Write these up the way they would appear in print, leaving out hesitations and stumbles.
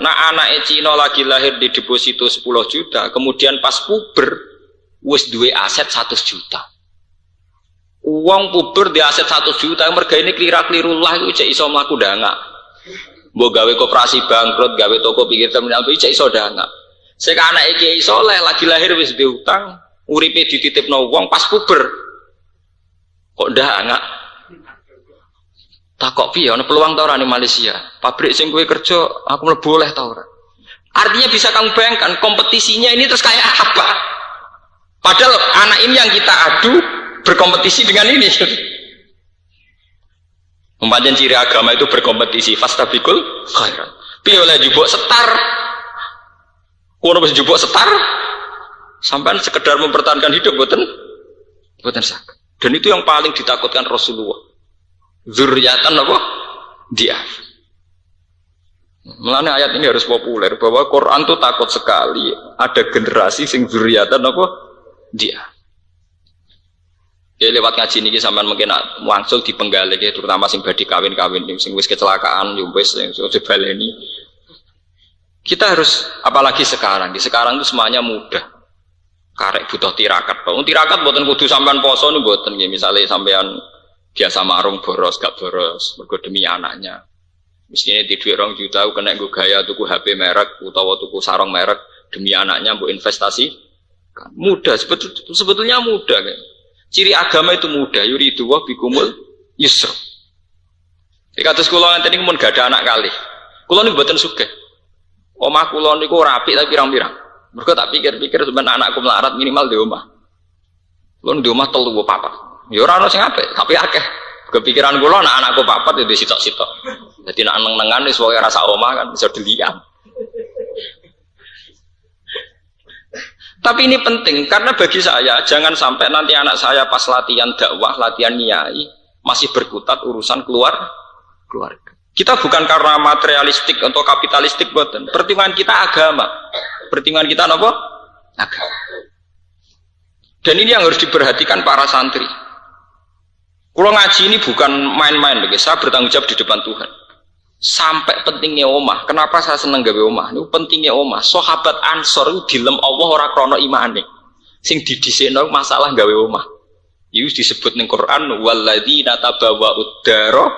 Nah anak Cino lagi lahir di deposito 10 juta, kemudian pas puber wis duwe aset 100 juta. Uang puber di aset 100 juta, merga ini keliru lah itu cek iso mlaku ndangak. Mbok gawe koperasi bangkrut, gawe toko pinggir terminal iki cek iso ndangak. Sing anak iki soleh lagi lahir wis duwe utang, uripe dititipno wong pas puber. Kok ndangak? Tak kok piye ana peluang ta ora ning Malaysia? Pabrik sing kowe kerja aku mlebu oleh ta ora? Artinya bisa kamu bayangkan kompetisinya ini terus kayak apa? Padahal anak ini yang kita adu berkompetisi dengan ini. Umpamanya ciri agama itu berkompetisi, fastabikul khairat. Piye oleh jupuk setar? Kuwi wis jupuk setar sampai sekedar mempertahankan hidup boten saged. Dan itu yang paling ditakutkan Rasulullah. Zurriyatan apa? Dia. Mulane ayat ini harus populer bahwa Quran itu takut sekali ada generasi sing zurriyatan apa? Dia. Ya lewat ngaji niki sampean mungkin wangsul dipenggalih ya, terutama sing badhe kawin-kawin sing wis kecelakaan yo wis sing baleni. Kita harus apalagi sekarang. Di sekarang itu semuanya mudah. Karek butuh tirakat. Tirakat mboten kudu sampean poso niku mboten nggih, misale sampean biasa marung boros gak boros mergo demi anaknya. Mestinya di duit 2 juta kena gue gaya tuku HP merek utawa tuku sarung merek demi anaknya mbok investasi. Mudah sebetulnya mudah kan. Ciri agama itu mudah, yuridu wa bikumul yusra. Iki kados kula ngenten iki mun gak ada anak kalih. Kula niku mboten sugih. Omah kula niku rapi tapi pirang-pirang. Mergo tak pikir-pikir sebenarnya anakku melarat minimal di omah. Kula di omah 3 apa 4. Ya ora ono sing apik, tapi akeh. Kepikiran kula nek anakku 4 ya sitok-sitok. Dadi nek neng-nengan wis wae rasa omah kan bisa dilihat. Tapi ini penting karena bagi saya jangan sampai nanti anak saya pas latihan dakwah, latihan nyai masih berkutat urusan keluarga. Kita bukan karena materialistik atau kapitalistik boten. Pertimbangan kita agama. Pertimbangan kita apa? Agama. Dan ini yang harus diperhatikan para santri. Kalau ngaji ini bukan main-main, saya bertanggung jawab di depan Tuhan. Sampai pentingnya omah. Kenapa saya seneng gawe omah? Ini pentingnya omah. Sahabat Ansor itu dilem Allah ora krana imane. Sing didhisikno masalah gawe omah. Itu disebut ning Quran walladzina tabawwa'ud dara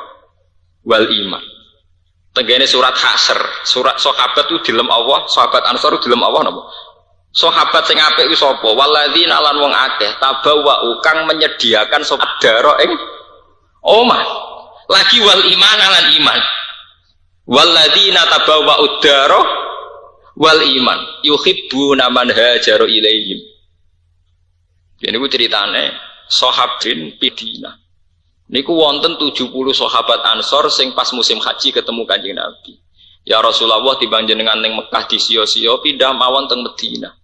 wal iman. Tenggene surat Hasr, surat sahabat itu dilem Allah, sahabat Ansor itu dilem Allah napa? Sahabat sing apik ku sapa? Walladzina lan wong akeh tabawwa'u kang menyediakan sahabat dara ing omah. Lagi wal iman lan iman. Walladzina tabawwa'ud dara wal iman yuhibbuna man hajara ilaihim. Ini ku ceritane sahabin Pidina. Niku wonten 70 sahabat Ansor sing pas musim haji ketemu Kanjeng Nabi. Ya Rasulullah timbang jenengan ning Mekah disio-sio pindah mawon teng Madinah.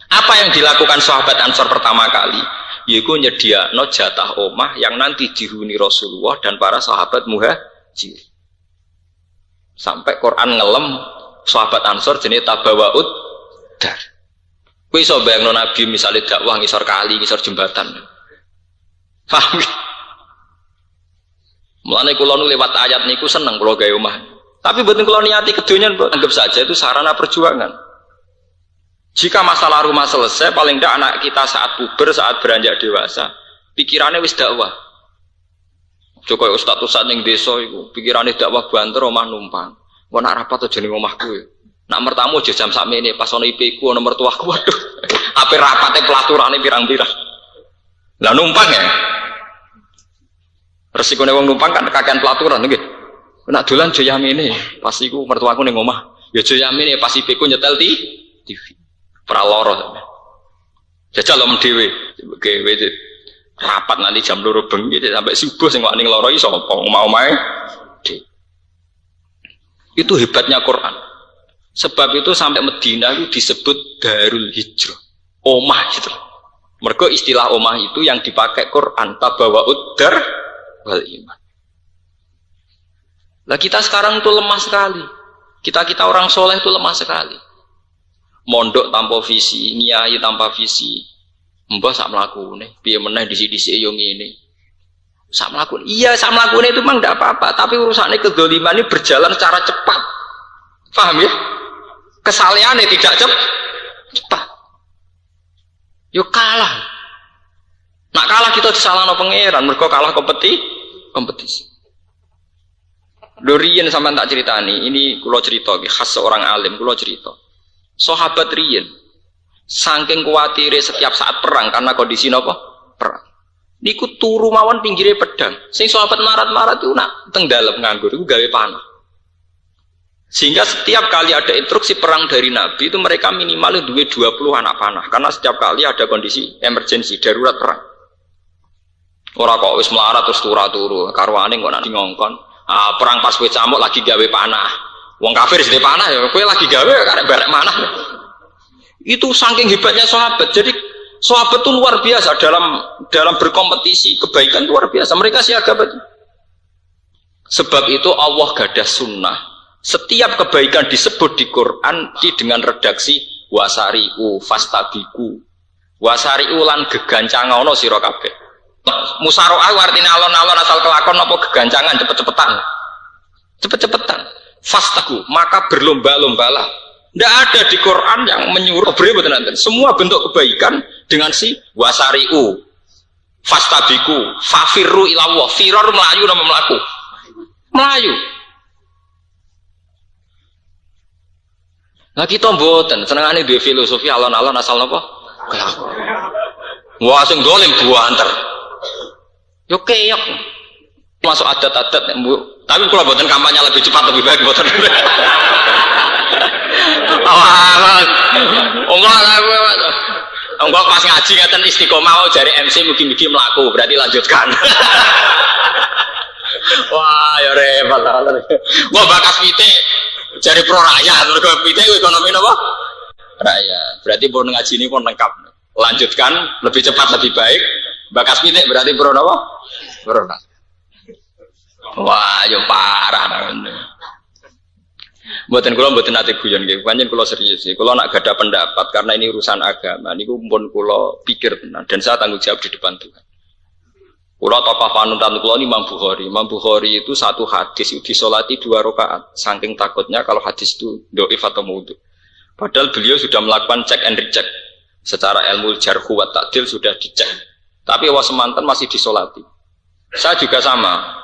Apa yang dilakukan sahabat Ansor pertama kali? Yaiku nyediakno jatah omah yang nanti dihuni Rasulullah dan para sahabat muhajir. Sampai Quran ngelem sahabat Ansor jenis tabawa'ud dar. Kowe iso bayangno Nabi misalnya dakwah ngisor kali, ngisor jembatan. Paham? Mulane kula nu lewat ayat niku seneng kula gawe omah. Tapi mboten kula niati kedonyan, anggap saja itu sarana perjuangan. Jika masalah rumah selesai, paling tidak anak kita saat puber, saat beranjak dewasa, pikirannya wis dakwah. Joko ustaz-ustaz ning desa iku, pikirane dakwah banter omah numpang. Kok nak rapat aja ning omahku ya. Nak mertamu aja jam sakmene pas ana IP ku ana mertuaku. Waduh. Ape rapate pelaturane pirang-pirang. Lah numpang ya. Resikone wong numpang kan kakean pelaturan nggih. Nak dolan aja yamene, pas iku mertuaku ning omah. Ya aja yamene pas IP ku nyetel TV. Pra loro. Jajal om dhewe. Gawe rapat nanti jam 2 bengi sampai subuh sing wani loro iso apa omah-omahe. Itu hebatnya Quran. Sebab itu sampai Madinah itu disebut Darul Hijrah. Omah gitu. Mergo istilah omah itu yang dipakai Quran tabawa'ud dar wal iman. Lah kita sekarang itu lemah sekali. Kita orang soleh itu lemah sekali. Mondok tanpa visi, nyai tanpa visi. Mbah sak mlakune, piye meneh dhisik-dhisik yo ngene. Sak mlakune. Iya, sak mlakune itu memang enggak apa-apa, tapi urusannya kedzaliman ini berjalan secara cepat. Paham ya? Kesalehannya tidak cepat. Yo kalah. Nak kalah kita disalahno pangeran, mergo kalah kompetisi. Dorian sampean tak ceritani, ini kula cerita khas seorang alim, kula cerita. Sahabat riyen saking kuwatire setiap saat perang karena kondisi napa? Perang. Niku turu mawon pinggire pedang. Sing sahabat marat-marat itu nak teng dalem nganggur iku gawe panah. Sehingga setiap kali ada instruksi perang dari Nabi itu mereka minimal duwe 20 anak panah karena setiap kali ada kondisi emergensi darurat perang. Ora kok wis melarat terus turu karwane kok nak ngongkon. Perang pas kowe camuk lagi gawe panah. Wong kafir sing panah ya kowe lagi gawe karek barek manah. Itu saking hebatnya sahabat. Jadi sahabat itu luar biasa dalam berkompetisi kebaikan luar biasa. Mereka siaga betul. Sebab itu Allah gadah sunnah. Setiap kebaikan disebut di Quran dengan redaksi wasari'u fastabiku. Wasari'u lan gegancangono sira kabeh. Musaro'ah artinya alon-alon asal kelakon apa gegancangan cepet-cepetan fastaku maka berlomba-lombalah. Tidak ada di Quran yang menyuruh semua bentuk kebaikan dengan si wasari'u fastabiku fafirru ilallah. Firor melayu nama melayu. Nah kita mboten senengane duwe filosofi alon-alon asal napa kelakon. Wah sing dolim buanter. Yo keyok masuk adat-adat tapi kalau buatan kampanye lebih cepat lebih baik buatan enggak pas ngaji ngeten istiqomah jari MC mungkin melaku berarti lanjutkan. Wah ya repot wah bakas pite jari pro rakyat mergo pite ekonomi napa rakyat berarti pun ngaji ini pun lengkap lanjutkan lebih cepat lebih baik bakas pite berarti pro napa pro. Wah, yo parah. Mboten kula mboten ate guyon nggih, pancen kula serius nggih. Kula nak gadah pendapat karena ini urusan agama niku pun kula pikir tenan dan saya tanggung jawab di depan Tuhan. Kula tokoh panutan kula ini Imam Bukhari. Imam Bukhari itu satu hadis disolati 2 rakaat. Saking takutnya kalau hadis itu dhaif atau maudhu. Padahal beliau sudah melakukan check and recheck. Secara ilmu jarhu wa ta'dil sudah dicek. Tapi semantan masih disolati. Saya juga sama,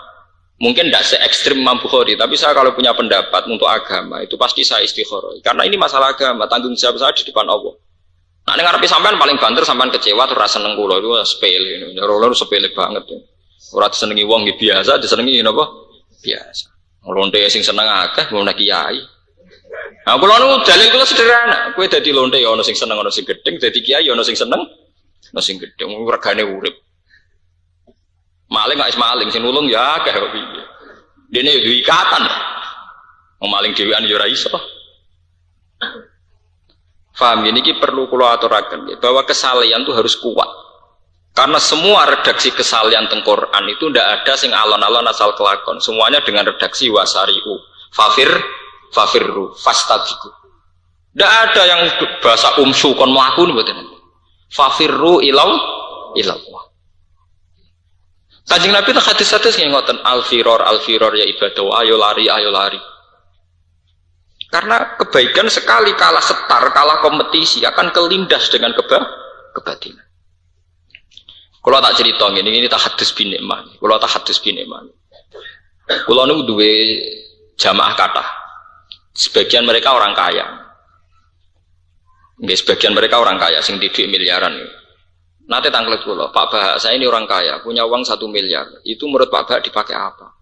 mungkin tidak se-ekstrim Imam Bukhari, tapi saya kalau punya pendapat untuk agama itu pasti saya istikharah. Karena ini masalah agama, tanggung jawab saya di depan Allah. Nah, ini ngarepe sampean paling banter sampean kecewa terus rasa seneng kula itu sepele ini. Loro sepele banget. Ora disenengi wong nggih biasa, disenengi napa? Biasa. Lonte sing seneng akeh wong kiai. Nah, kula nu dalil kula sederhana. Kowe dadi lonte ya ana sing seneng ana sing gedeng, dadi kiai ya ana sing seneng ana sing gedeng. Regane urip. Maling gak is maling, sing nulung ya akeh kok piye. Dene yo duwe ikatan. Wong maling dhewean yo ora iso. Faham ini perlu kula aturaken bahwa kesalehan itu harus kuat. Karena semua redaksi kesalehan teng Quran itu ndak ada sing alon-alon asal kelakon. Semuanya dengan redaksi wasari'u. Fafirru fastabiqu. Ndak ada yang bahasa umsu kon mlaku mboten. Fafirru ilallah. Kanjeng Nabi itu hadis-hadis yang ngoten al-firor ya ibadah ayo lari. Karena kebaikan sekali kalah setar, kalah kompetisi akan kelindas dengan kebatilan. Kalau tak cerita ini tak hadis bin Iman. Kalau tak hadis bin Iman. Kalau nu duwe jamaah kathah. Sebagian mereka orang kaya. Nggih, sebagian mereka orang kaya sing didik miliaran. Nanti tanglet kula, Pak Bah, saya ini orang kaya, punya uang 1 miliar. Itu menurut Pak Bah dipakai apa?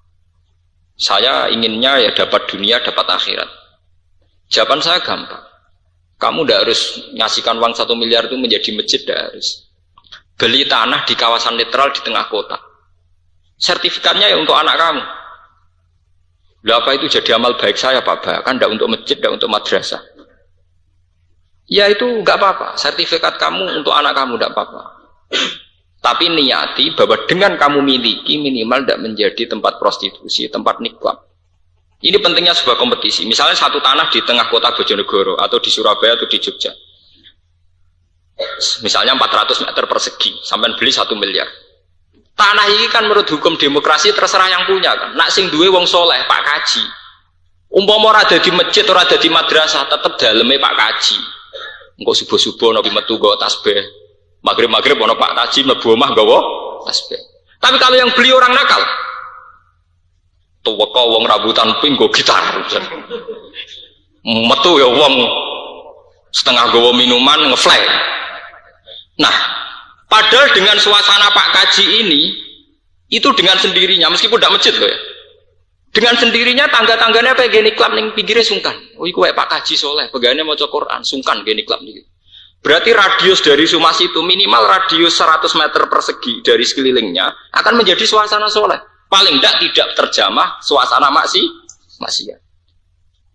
Saya inginnya ya dapat dunia, dapat akhirat. Jawaban saya gampang. Kamu tidak harus ngasihkan uang 1 miliar itu menjadi masjid, tidak harus. Beli tanah di kawasan netral di tengah kota. Sertifikatnya ya untuk anak kamu. Lah apa itu jadi amal baik saya Pak Bah? Kan tidak untuk masjid, tidak untuk madrasah. Ya itu enggak apa-apa, sertifikat kamu untuk anak kamu enggak apa-apa. Tapi niati bahwa dengan kamu miliki minimal tidak menjadi tempat prostitusi, tempat nikah. Ini pentingnya sebuah kompetisi. Misalnya satu tanah di tengah kota Bojonegoro atau di Surabaya atau di Jogja. Misalnya 400 meter persegi, sampai beli 1 miliar. Tanah ini kan menurut hukum demokrasi terserah yang punya kan. Nak sing duwe wong soleh, Pak Kaji. Umpama ora dadi masjid, ora dadi madrasah, tetep daleme Pak Kaji. Engko subuh-subuh ana metu nggo tasbih. Maghrib-maghrib ana Pak Kaji mlebu omah nggawa tasbih. Tapi kalau yang beli orang nakal, tuweka wong rambutan pink nggo gitar. Metu ya wong setengah nggawa minuman ngefly. Nah, padahal dengan suasana Pak Kaji ini itu dengan sendirinya meskipun tidak masjid loh ya. Dengan sendirinya tangga-tangganya apa gini klub ning pinggirnya sungkan. Oh iku Pak Kaji soleh, pegawainya maca Quran, sungkan gini klub nih. Berarti radius dari Sumas itu minimal radius 100 meter persegi dari sekelilingnya akan menjadi suasana soleh. Paling tidak terjamah suasana maksiat.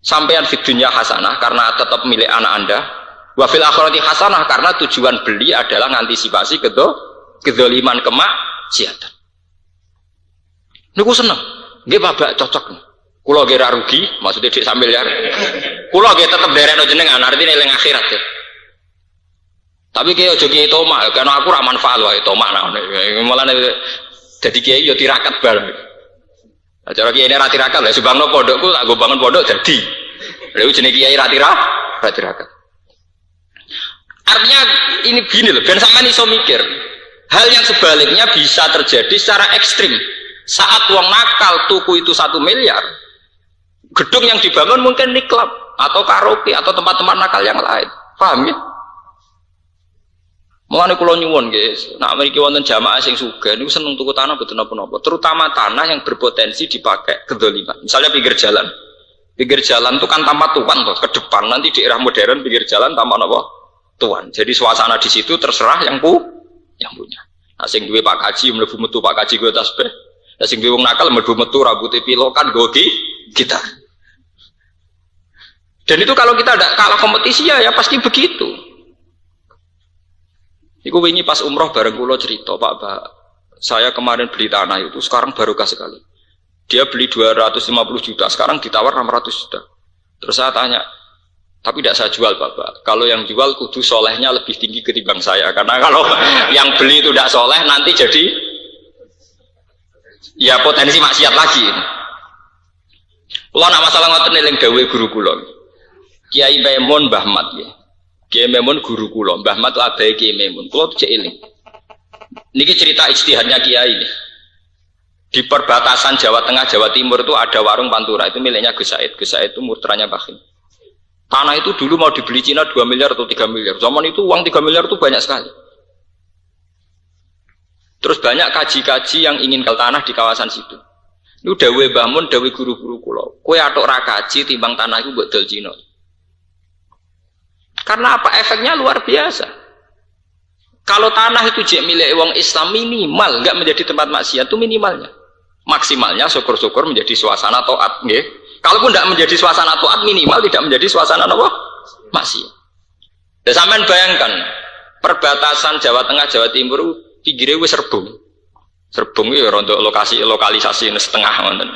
Sampean fid dunya hasanah karena tetap milik anak Anda. Wa fil akhirati hasanah karena tujuan beli adalah ngantisipasi kedzaliman kemaksiatan. Niku seneng. Nggih babak cocok. Kula nggih ra rugi, maksudnya dik sambil ya. Kula nggih tetep derekno jenengan, artine eling akhirat ya. Tapi kiai aja kiai tomak, karena aku ra manfaat wae tomak nah. Malah dadi kiai yo tirakat bareng. Acara kiai ra tirakat lha subangno pondokku tak go bangun pondok dadi. Lha jenenge kiai ra tirakat. Artinya ini begini loh, ben sampean iso mikir. Hal yang sebaliknya bisa terjadi secara ekstrim. Saat uang nakal tuku itu 1 miliar, gedung yang dibangun mungkin niklab atau karaoke atau tempat-tempat nakal yang lain. Paham ya? Mulane kula nyuwun guys, nak mriki wonten jamaah sing sugih niku seneng tuku tanah boten napa-napa, terutama tanah yang berpotensi dipakai kedzaliman. Misalnya pinggir jalan. Pinggir jalan itu kan tanpa tuan toh, ke depan nanti di era modern pinggir jalan tanpa napa? Tuan. Jadi suasana di situ terserah yang punya. Nah sing duwe Pak Kaji mlebu metu Pak Kaji go tasbih. Lah sing wong nakal mlebu metu rambute pilokan gogi gitar. Dan itu kalau kita tidak kalah kompetisi ya pasti begitu. Iku wingi pas umroh bareng kula cerita, Pak, saya kemarin beli tanah itu sekarang barokah sekali. Dia beli 250 juta, sekarang ditawar 600 juta. Terus saya tanya, tapi tidak saya jual Bapak. Kalau yang jual kudu solehnya lebih tinggi ketimbang saya. Karena kalau yang beli itu tidak soleh nanti jadi ya potensi maksiat lagi. Kula nak masalah ngoten eling dawuhe guru kula. Kiai Maimun Mbah Mat ya. Kiai Maimun guru kula, Mbah Mat abahe Kiai Maimun. Kula cek eling. Niki cerita ijtihadnya Kiai. Di perbatasan Jawa Tengah Jawa Timur itu ada warung Pantura, itu miliknya Gus Said. Gus Said itu murtranya Bakhim. Tanah itu dulu mau dibeli Cina 2 miliar atau 3 miliar. Zaman itu uang 3 miliar itu banyak sekali. Terus banyak kaji-kaji yang ingin ke tanah di kawasan situ. Itu dawe bangun, dawe guru-guru kulo. Kowe atok ra kaji timbang tanah itu buat dol Cina. Karena apa? Efeknya luar biasa. Kalau tanah itu jek milik wong Islam minimal enggak menjadi tempat maksiat itu minimalnya. Maksimalnya syukur-syukur menjadi suasana taat, nggih. Kalaupun tidak menjadi suasana taat minimal tidak menjadi suasana apa? Maksiat. Dan sampean bayangkan perbatasan Jawa Tengah Jawa Timur pinggirnya wis serbung. Serbung ya untuk lokalisasi setengah ngoten.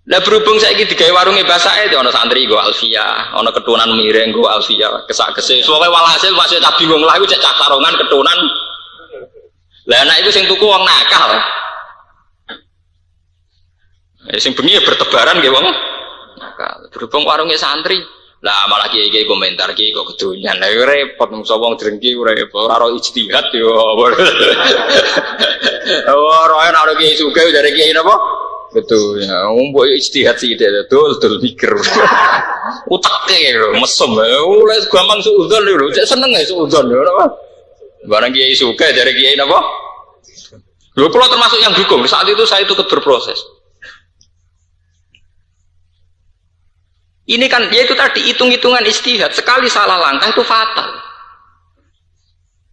Lah berhubung saiki digawe warunge basake ana santri nggo Alfia, ana ketunan mireng nggo Alfia, kesak-kesik. Soale walhasil masih tak bingung lah iku cek cakarongan ketunan. Lah anak iku sing tuku wong nakal. Sing bengi ya bertebaran nggih wong nakal. Berhubung warunge santri, lah malah kiai komentar kiai kok kedonyan. Lah repot mungso wong drengki repot ora ro ijtihad yo. Ora ana kiai sugih dari kiai napa? Betul ya, mbok ijtihad sih dul mikir. Utake lho mesem. Oleh gampang suudzon lho, cek seneng ya suudzon lho napa? Barang kiai sugih dari kiai napa? Lho kula termasuk yang dukung. Saat itu saya ikut berproses. Ini kan ya itu tadi hitung-hitungan ijtihad. Sekali salah langkah itu fatal.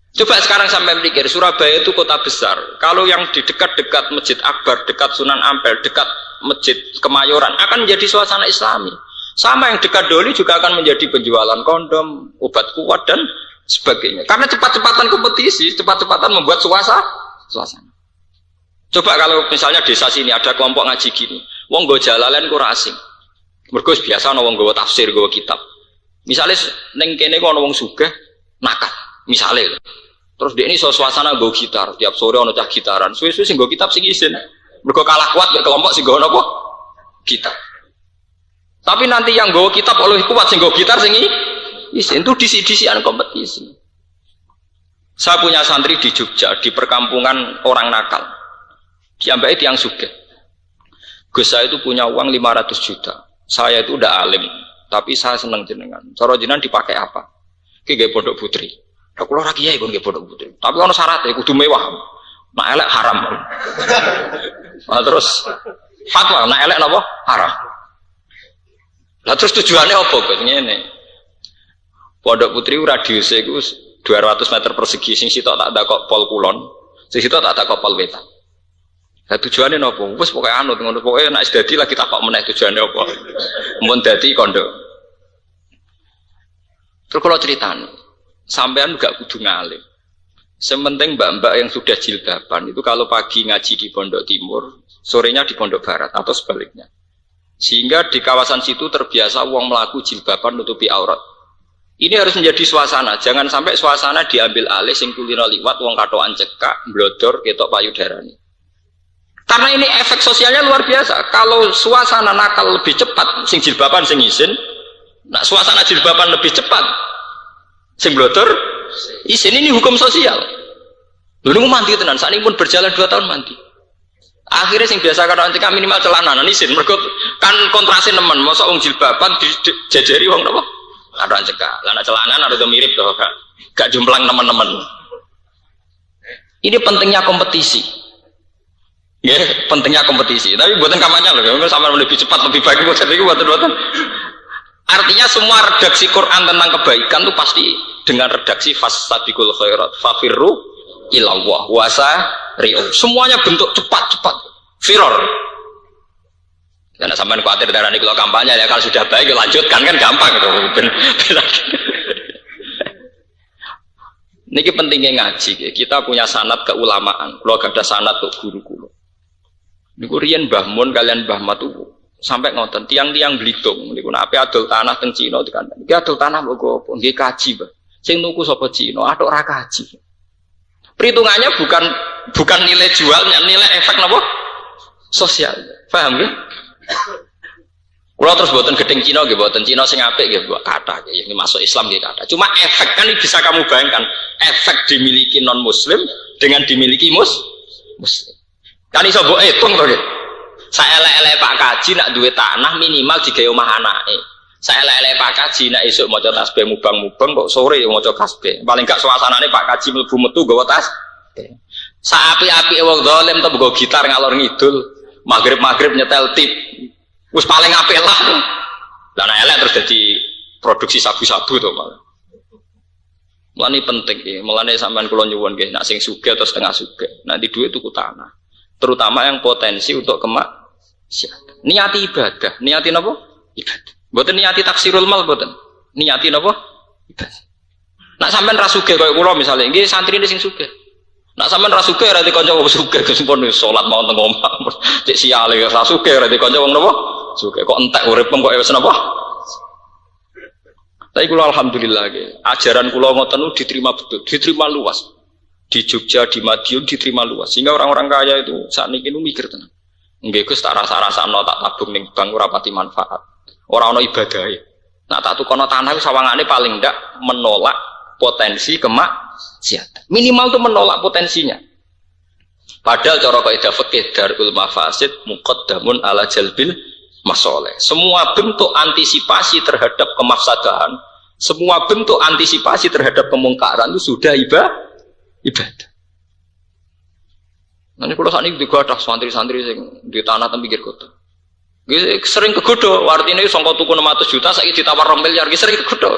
Coba sekarang sampai pikir, Surabaya itu kota besar. Kalau yang di dekat-dekat Masjid Akbar, dekat Sunan Ampel, dekat Masjid Kemayoran akan menjadi suasana Islami. Sama yang dekat Doli juga akan menjadi penjualan kondom, obat kuat dan sebagainya. Karena cepat-cepatan kompetisi, cepat-cepatan membuat suasana. Coba kalau misalnya desa sini ada kelompok ngaji gini, wong go jalalen ku asing. Mergo biasa ana wong nggawa tafsir, nggawa kitab. Misalnya ning kene kok ana wong sugih nakal, misalnya. Terus dia ini suasana nggo gitar, tiap sore ana cah gitaran. Suwe-suwe sing nggo kitab sing isin. Mergo kalah kuat mek kelompok sing nggo napa? Gitar. Tapi nanti yang nggawa kitab oleh kuat sing nggawa gitar sing isin itu disi-disian kompetisi. Saya punya santri di Jogja di perkampungan orang nakal. Diambil yang sugih. Gus saya itu punya uang 500 juta. Saya itu udah alim, tapi saya seneng jenengan. Cara jenengan dipakai apa? Ki nggih pondok putri. Lah kula ora kiai kon nggih pondok putri. Tapi ono syaratnya kudu mewah. Nek elek haram. Nah, terus fatwa nek elek napa? Haram. Lah terus tujuannya apa Gus? Ngene. Pondok putri radiusnya iku 200 meter persegi, sing sitok tak ada kok pol kulon, sing sitok tak ada kok pol wetan. Lah tujuannya napa? Wis pokoke anut ngono, pokoke nek wis dadi lagi tak kok meneh tujuannya apa. Mun dadi kondo. Terus kalau ceritane, sampean gak kudu ngalim. Sementing mbak-mbak yang sudah jilbaban itu kalau pagi ngaji di Pondok Timur, sorenya di Pondok Barat atau sebaliknya. Sehingga di kawasan situ terbiasa wong melaku jilbaban nutupi aurat. Ini harus menjadi suasana, jangan sampai suasana diambil alih sing kulino liwat wong katokan cekak, blodor, ketok payudarane. Karena ini efek sosialnya luar biasa. Kalau suasana nakal lebih cepat, sing jilbaban sing izin, nah suasana jilbaban lebih cepat, sing blodor, izin, ini hukum sosial. Dulu mandi tenan, saat ini pun berjalan 2 tahun mandi. Akhirnya sing biasa katokan cekak minimal celana, izin, mergo kan kontrasin nemen, masa wong jilbaban dijajari wong napa? Ada cekak, lana celanan ada mirip tuh, gak jomplang teman-teman. Ini pentingnya kompetisi, ya pentingnya kompetisi. Tapi buatan kampanye loh, memang sama lebih cepat lebih baik buatan. Artinya semua redaksi Quran tentang kebaikan itu pasti dengan redaksi fastabiqul khairat, fafirru ilallah wasa riu. Semuanya bentuk cepat, firor. Karena sampai khawatir darah ini kalau kampanye ya kalau sudah baik lanjutkan kan gampang gitu. Niki pentingnya ngaji. Kita punya sanad keulamaan. Kalau gak ada sanad untuk guru-guru. Niku riyen Mbah Mun kalian Mbah Matu sampai ngoten tiang-tiang Belitung. Niku nek adol tanah teng Cina dikandani. Iki adol tanah kok apa? Nggih kaji, Mbah. Sing nuku sapa Cina, atok ora kaji. Perhitungannya bukan nilai jualnya, nilai efek napa? Sosial. Paham nggih? Kalau terus buatan gedeng Cina, buatan Cina sing apik buat kata, ini masuk Islam gitu kata. Cuma efek kan bisa kamu bayangkan, efek dimiliki non Muslim dengan dimiliki Muslim. Kan iso mbok hitung to nggih. Saya elek-elek Pak Kaji nak duwe tanah minimal digawe omah anake. Saya elek-elek Pak Kaji nak esuk maca tasbih mubang-mubang kok sore maca tasbih. Paling gak suasanane Pak Kaji mlebu metu nggawa tasbih. Saapi-api wong zalim to nggo gitar ngalor ngidul. Maghrib nyetel tip wis paling apik lah. Lah nek elek terus dadi produksi sabu-sabu to malah. Mulane penting iki, mulane sampean kula nyuwun nggih nek sing sugih atau setengah sugih, nanti duit tuku tanah. Terutama yang potensi untuk kemaksiatan. Niati ibadah, niati napa? Ibadah. Mboten niati taksirul mal mboten. Niati napa? Ibadah. Nek sampean ra sugih kaya kula misale, nggih santrine sing sugih. Nak sampean ra sugih ora dikonco wong sugih kesempon salat mau teng omah. Cek siale ra sugih ora dikonco wong napa? Sugih kok entek uripem kok wis napa? Tapi kula alhamdulillah nggih, ajaran kula ngoten diterima betul, diterima luas. Di Jogja, di Madiun diterima luas. Sehingga orang-orang kaya itu saat ini mikir tenan. Nggih Gus tak rasa-rasano tak tabung ning bank ora pati manfaat. Ora ana ibadahe. Nah tak tukono tanah iku sawangane paling ndak menolak potensi kemaksiatan. Minimal tuh menolak potensinya. Padahal cara kaidah fikih darul mafasid muqaddamun ala jalbil masoleh. Semua bentuk antisipasi terhadap kemafsadahan, semua bentuk antisipasi terhadap kemungkaran itu sudah ibadah. Nanti kalau saat ini juga ada santri-santri yang di tanah dan pinggir kota. Sering kegodo, artinya songkot tuku 600 juta, saya ditawar 2 miliar, sering kegodo.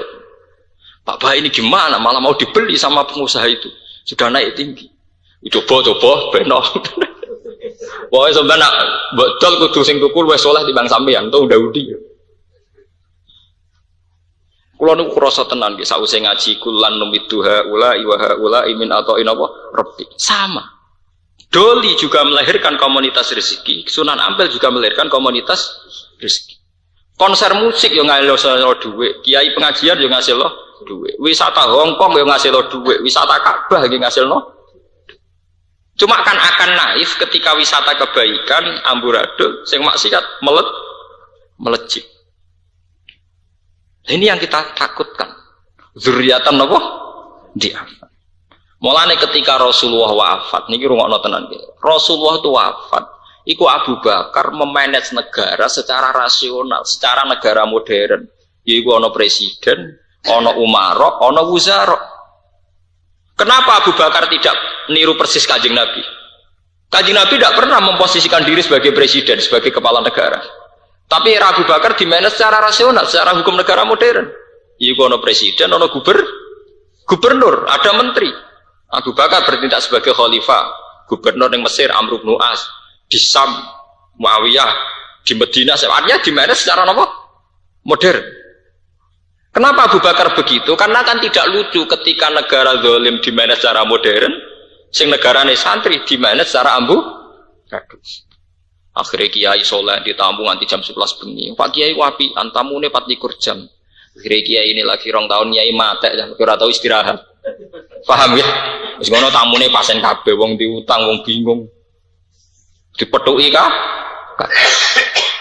Pak Bah ini gimana? Malah mau dibeli sama pengusaha itu. Sudah naik tinggi. Coba, benar. Pokoknya sebenarnya betul kudu sing tuku luwih saleh timbang sampean, tuh udah udi. Kulo niku krasa tenan nggih sawise ngaji kulan numiduha ula imin atau inapa rabbi. Sama. Doli juga melahirkan komunitas rezeki. Sunan Ampel juga melahirkan komunitas rezeki. Konser musik yo ngasilno dhuwit, kiai pengajian yo ngasilno dhuwit. Wisata Hongkong yo ngasilno dhuwit, wisata Ka'bah yo ngasilno. Cuma kan akan naif ketika wisata kebaikan amburadul sing maksiat melejit. Ini yang kita takutkan. Dzurriatan apa? Dia. Mulane ketika Rasulullah wafat, niki rungokno tenan nggih. Rasulullah itu wafat, iku Abu Bakar memanage negara secara rasional, secara negara modern. Yaiku ana presiden, ana umara, ana wuzara. Kenapa Abu Bakar tidak niru persis Kanjeng Nabi? Kanjeng Nabi tidak pernah memposisikan diri sebagai presiden, sebagai kepala negara. Tapi era Abu Bakar dimanage secara rasional, secara hukum negara modern. Yaiku ana presiden, ana gubernur, ada menteri. Abu Bakar bertindak sebagai khalifah, gubernur yang Mesir Amr bin As, di Sam Muawiyah, di Madinah, artinya dimanage secara apa? Modern. Kenapa Abu Bakar begitu? Karena kan tidak lucu ketika negara zalim dimanage secara modern, sing negarane santri dimanage secara ambu. Akhirnya kiai soleh ditamu nganti jam 11 bengi. Pak Kiai wapi, antamune 24 jam. Akhirnya kiai ini lagi 2 tahun kiai mate, ora tau istirahat. Paham ya? Wis ngono tamune pasen kabeh, wong diutang, wong bingung. Dipethuki kah?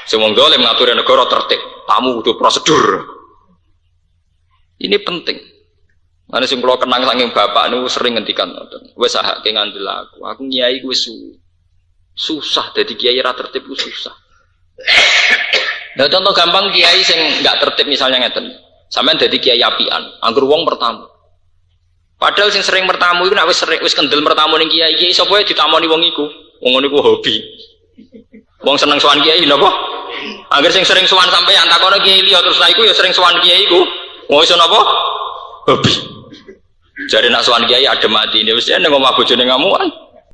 Sing wong zalim ngatur negara tertib, tamu kudu prosedur. Ini penting. Ana sing kula kenang saking bapak niku sering ngendikan ngoten. Wis sahake ngandel aku. Aku nyai kuwi susah dadi kiai ra tertib ku susah. Nah contoh gampang kiai sing enggak tertib misalnya ngeten. Sampeyan dadi kiai apian, anggur wong bertamu. Padahal sing sering bertamu iku nek wis kendel bertamu ning kiai sapa wae ditamoni wong iku. Wong niku hobi. Wong seneng sowan kiai napa? Angger sing sering sowan sampeyan takono kiai liya terus iku ya sering sowan kiai iku. Wong iso napa? Hobi. Jare nak sowan kiai adem ati, wis nek ngomong bojone ngamukan.